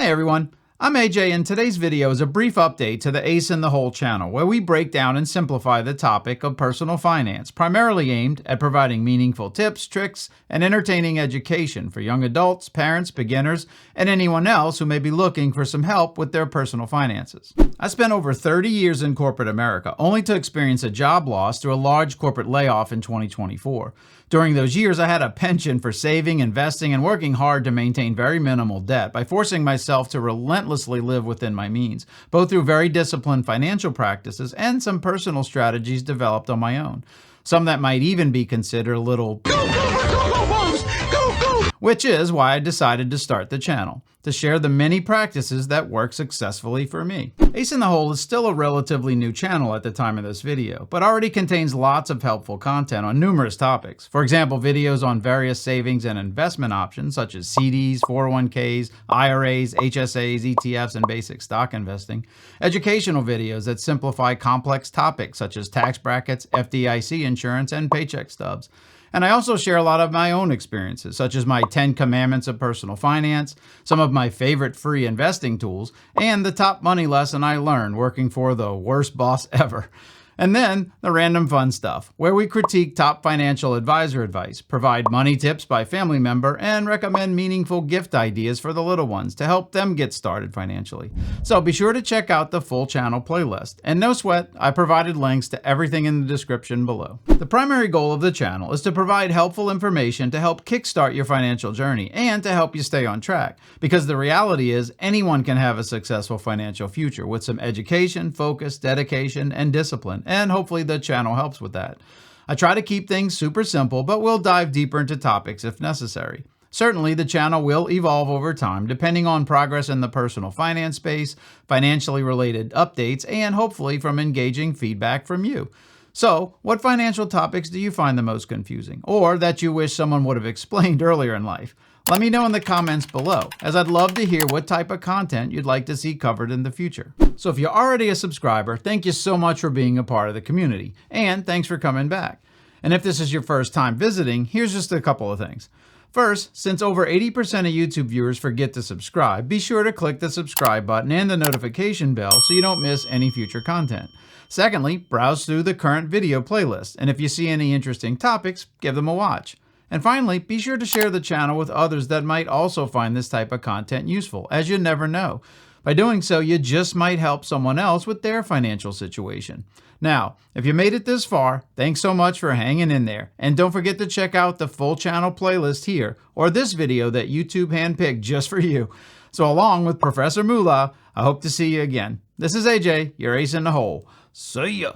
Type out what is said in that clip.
Hey everyone, I'm AJ and today's video is a brief update to the Ace in the Hole channel where we break down and simplify the topic of personal finance, primarily aimed at providing meaningful tips, tricks, and entertaining education for young adults, parents, beginners, and anyone else who may be looking for some help with their personal finances. I spent over 30 years in corporate America, only to experience a job loss through a large corporate layoff in 2024. During those years, I had a penchant for saving, investing, and working hard to maintain very minimal debt by forcing myself to relentlessly live within my means, both through very disciplined financial practices and some personal strategies developed on my own. Some that might even be considered a little which is why I decided to start the channel, to share the many practices that work successfully for me. Ace in the Hole is still a relatively new channel at the time of this video, but already contains lots of helpful content on numerous topics. For example, videos on various savings and investment options such as CDs, 401ks, IRAs, HSAs, ETFs, and basic stock investing. Educational videos that simplify complex topics such as tax brackets, FDIC insurance, and paycheck stubs. And I also share a lot of my own experiences, such as my 10 commandments of personal finance, some of my favorite free investing tools, and the top money lesson I learned working for the worst boss ever. And then the random fun stuff, where we critique top financial advisor advice, provide money tips by family member, and recommend meaningful gift ideas for the little ones to help them get started financially. So be sure to check out the full channel playlist. And no sweat, I provided links to everything in the description below. The primary goal of the channel is to provide helpful information to help kickstart your financial journey and to help you stay on track. Because the reality is anyone can have a successful financial future with some education, focus, dedication, and discipline. And hopefully the channel helps with that. I try to keep things super simple, but we'll dive deeper into topics if necessary. Certainly, the channel will evolve over time, depending on progress in the personal finance space, financially related updates, and hopefully from engaging feedback from you. So, what financial topics do you find the most confusing, or that you wish someone would have explained earlier in life? Let me know in the comments below, as I'd love to hear what type of content you'd like to see covered in the future. So if you're already a subscriber, thank you so much for being a part of the community, and thanks for coming back. And if this is your first time visiting, here's just a couple of things. First, since over 80% of YouTube viewers forget to subscribe, be sure to click the subscribe button and the notification bell so you don't miss any future content. Secondly, browse through the current video playlist, and if you see any interesting topics, give them a watch. And finally, be sure to share the channel with others that might also find this type of content useful, as you never know. By doing so, you just might help someone else with their financial situation. Now, if you made it this far, thanks so much for hanging in there. And don't forget to check out the full channel playlist here, or this video that YouTube handpicked just for you. So along with Professor Moolah, I hope to see you again. This is AJ, your Ace in the Hole. See ya!